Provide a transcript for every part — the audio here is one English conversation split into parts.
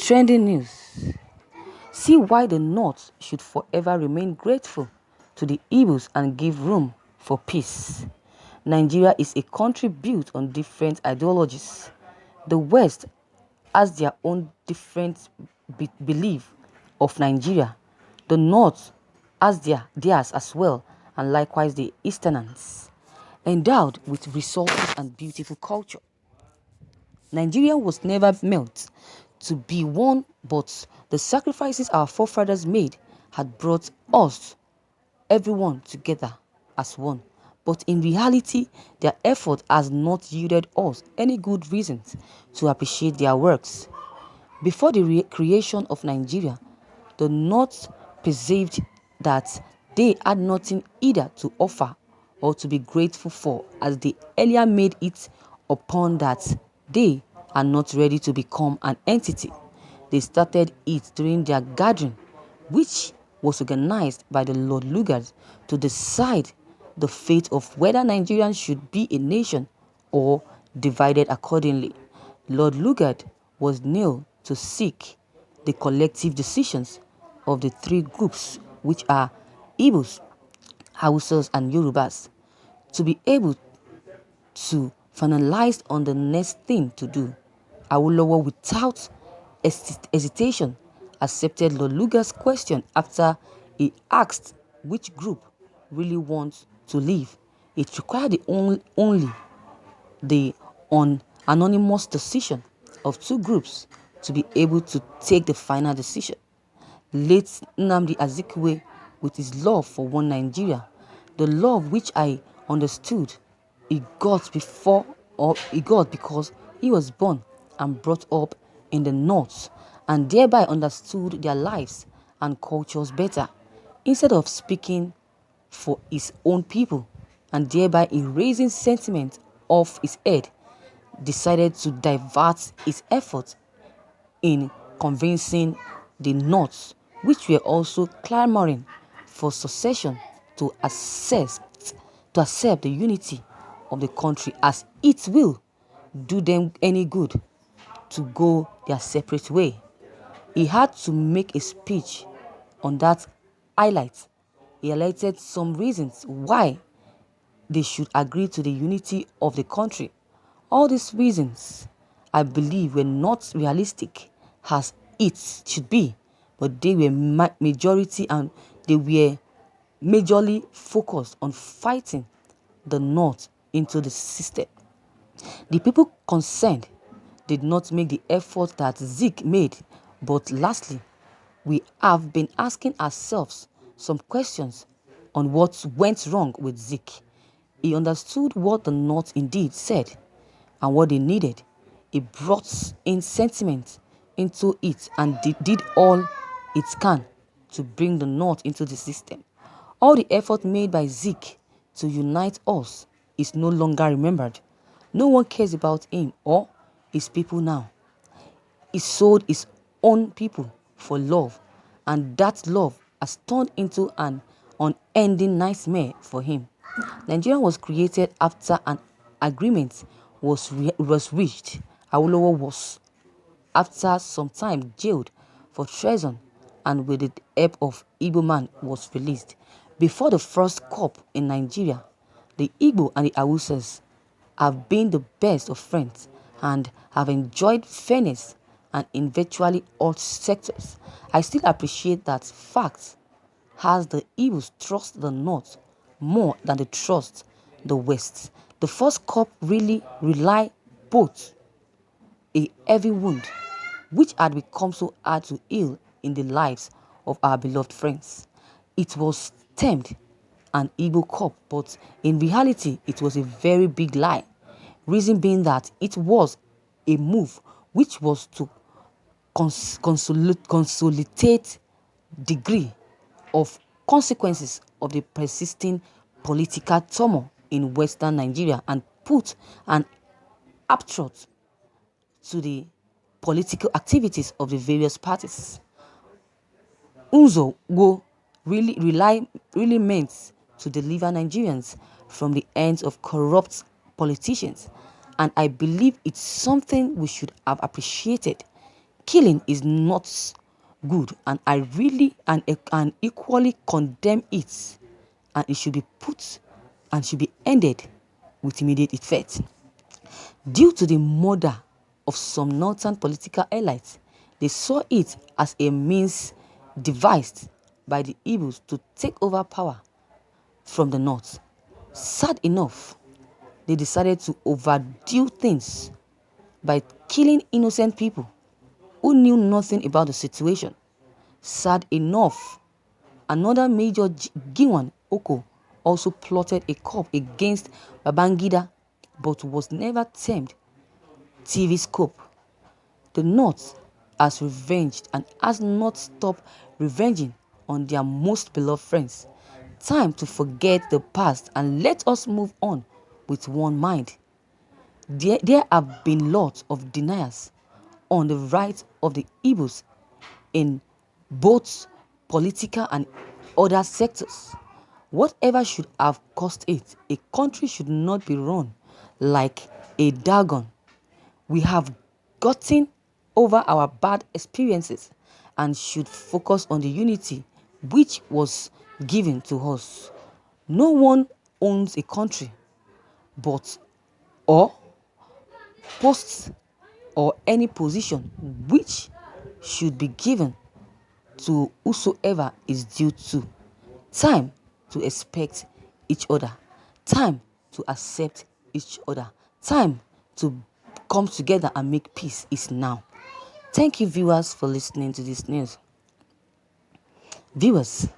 Trending news. See why the North should forever remain grateful to the Igbos and give room for peace. Nigeria is a country built on different ideologies. The West has their own different belief of Nigeria. The North has theirs as well, and likewise the Easterners. Endowed with resources and beautiful culture, Nigeria was never meant to be one, but the sacrifices our forefathers made had brought us, everyone, together as one. But in reality, their effort has not yielded us any good reasons to appreciate their works. Before the creation of Nigeria, the North perceived that they had nothing either to offer or to be grateful for, as they earlier made it upon that they are not ready to become an entity. They started it during their gathering, which was organized by the Lord Lugard to decide the fate of whether Nigerians should be a nation or divided accordingly. Lord Lugard was nailed to seek the collective decisions of the three groups, which are Igbos, Hausas, and Yorubas, to be able to finalize on the next thing to do. Awolowo, without hesitation, accepted Lord Lugard's question after he asked which group really wants to leave. It required only the anonymous decision of two groups to be able to take the final decision. Late Nnamdi Azikiwe, with his love for one Nigeria, the love which I understood he got because he was born and brought up in the North, and thereby understood their lives and cultures better, instead of speaking for his own people and thereby erasing sentiment off his head, decided to divert his efforts in convincing the North, which were also clamoring for secession, to accept the unity of the country, as it will do them any good to go their separate way. He had to make a speech on that highlight. He highlighted some reasons why they should agree to the unity of the country. All these reasons, I believe, were not realistic as it should be, but they were majority, and they were majorly focused on fighting the North into the system. The people concerned did not make the effort that Zeke made, but lastly, we have been asking ourselves some questions on what went wrong with Zeke. He understood what the North indeed said and what they needed. He brought in sentiment into it and did all it can to bring the North into the system. All the effort made by Zeke to unite us is no longer remembered. No one cares about him or his people now. He sold his own people for love, and that love has turned into an unending nightmare for him. Nigeria was created after an agreement was reached. Awolowo was, after some time, jailed for treason, and with the help of Igbo man was released. Before the first coup in Nigeria, the Igbo and the Hausas have been the best of friends and have enjoyed fairness and in virtually all sectors. I still appreciate that fact, as the Igbos trust the North more than they trust the West. The first coup really relied both a heavy wound, which had become so hard to heal in the lives of our beloved friends. It was termed an Igbo coup, but in reality it was a very big lie. Reason being that it was a move which was to consolidate degree of consequences of the persisting political turmoil in Western Nigeria and put an upshot to the political activities of the various parties. Unzo Go really meant to deliver Nigerians from the hands of corrupt politicians, and I believe it's something we should have appreciated killing is not good, and I really and equally condemn it, and it should be put and should be ended with immediate effect. Due to the murder of some northern political elites, they saw it as a means devised by the Igbos to take over power from the north. Sad enough, they decided to overdo things by killing innocent people who knew nothing about the situation. Sad enough, another Major Giwan Oko also plotted a coup against Babangida but was never termed TV scope. The North has revenged and has not stopped revenging on their most beloved friends. Time to forget the past and let us move on with one mind. There have been lots of deniers on the rights of the Igbos in both political and other sectors. Whatever should have cost it, a country should not be run like a dragon. We have gotten over our bad experiences and should focus on the unity which was given to us. No one owns a country, but or posts or any position which should be given to whosoever is due to. Time to expect each other. Time to accept each other. Time to come together and make peace is now. Thank you, viewers, for listening to this news. Viewers,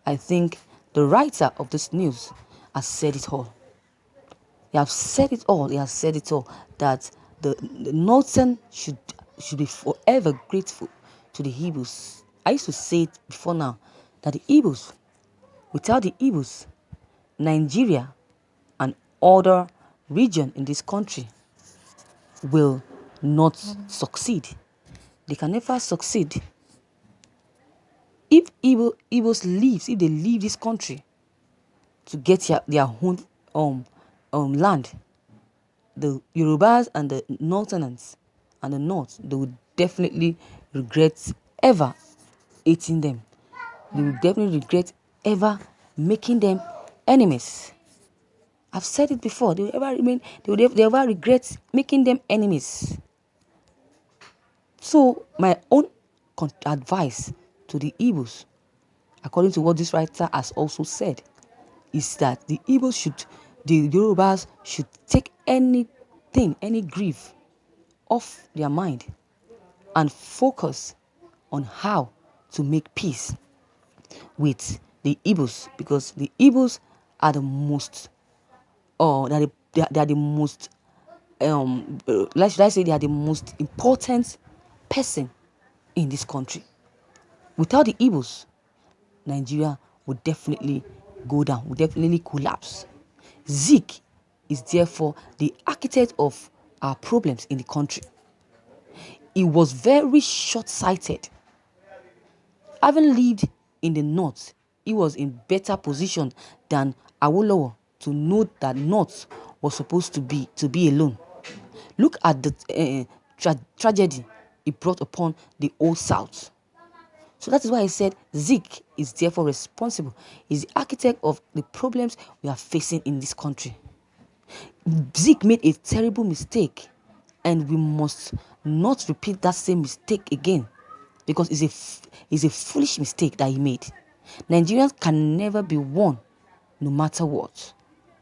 I think the writer of this news has said it all. He has said it all. He has said it all. That the Northern should be forever grateful to the Igbos. I used to say it before now that the Igbos, without the Igbos, Nigeria and other region in this country will not succeed. They can never succeed. If Igbos leaves, if they leave this country to get their own land, the Yorubas and the Northerners and the North, they will definitely regret ever eating them. They will definitely regret ever making them enemies. I've said it before. They will ever regret making them enemies. So my own advice to the Igbos, according to what this writer has also said, is that the Yorubas should take anything, any grief off their mind and focus on how to make peace with the Igbos, because the Igbos are the most, they are the most, should I say they are the most important person in this country. Without the Igbos, Nigeria would definitely go down, would definitely collapse. Zeke is therefore the architect of our problems in the country. He was very short-sighted. Having lived in the north, he was in better position than Awolowo to know that north was supposed to be alone. Look at the tragedy it brought upon the old south. So that is why I said Zeke is therefore responsible. He's the architect of the problems we are facing in this country. Zeke made a terrible mistake, and we must not repeat that same mistake again, because it's a foolish mistake that he made. Nigerians can never be won, no matter what.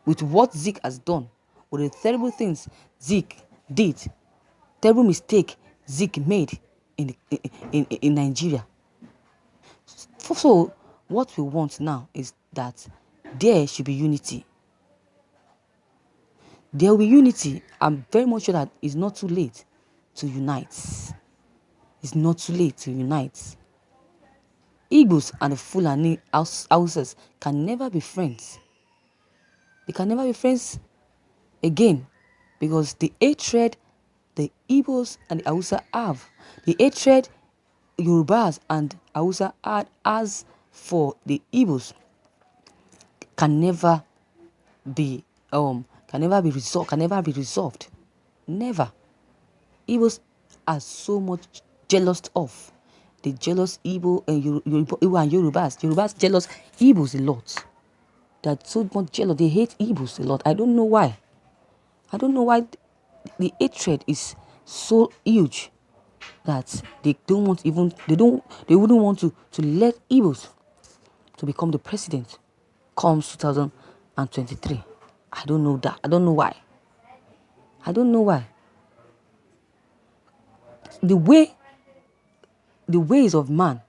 With what Zeke has done, with the terrible things Zeke did, terrible mistake Zeke made in Nigeria. So what we want now is that there should be unity. There will be unity. I'm very much sure that it's not too late to unite. It's not too late to unite. Igbos and the Fulani Hausas can never be friends. They can never be friends again, because the hatred the Igbos and the Hausa have, the hatred Yorubas and Hausa has for the Igbos can never be resolved. Never. Igbos are so much jealous of. They jealous Igbo and Igbo and Yorubas. Yorubas jealous Igbos a lot. They're so much jealous. They hate Igbos a lot. I don't know why. I don't know why the hatred is so huge that they don't want even they wouldn't want to let Igbos to become the president comes 2023. I don't know that. I don't know why. I don't know why. The ways of man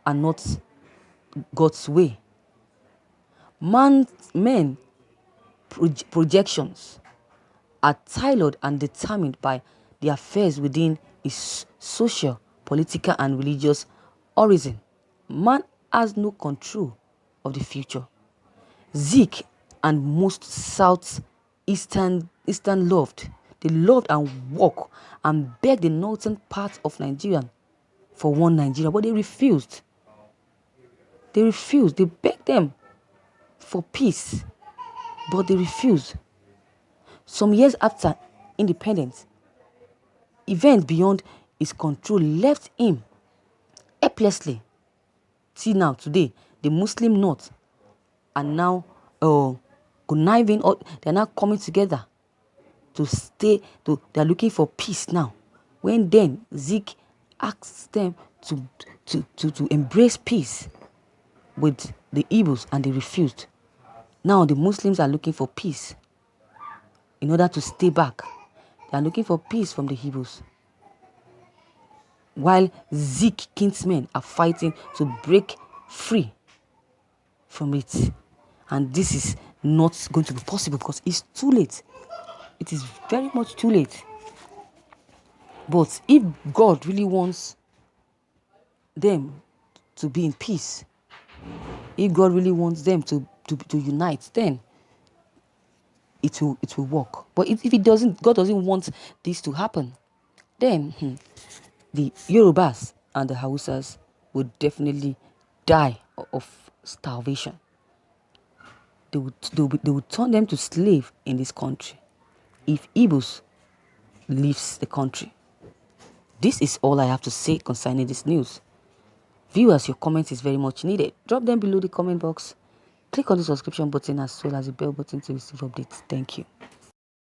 are not God's way. Men projections are tailored and determined by the affairs within his social, political, and religious origin. Man has no control of the future. Zeke and most southeastern loved. They loved and walked and begged the northern part of Nigeria for one Nigeria, but they refused. They refused. They begged them for peace, but they refused. Some years after independence, events beyond his control left him helplessly. See now, today, the Muslim North are now conniving, or they're now coming together to they are looking for peace now. When then Zeke asked them to embrace peace with the Igbos, and they refused. Now the Muslims are looking for peace in order to stay back. They are looking for peace from the Igbos, while Zeke kinsmen are fighting to break free from it. And this is not going to be possible because it's too late. It is very much too late. But if God really wants them to be in peace, if God really wants them to unite, then it will work. But if it doesn't, God doesn't want this to happen, then the Yorubas and the Hausas would definitely die of starvation. They would turn them to slave in this country if Igbos leaves the country. This is all I have to say concerning this news. Viewers, your comment is very much needed. Drop them below the comment box. Click on the subscription button as well as the bell button to receive updates. Thank you.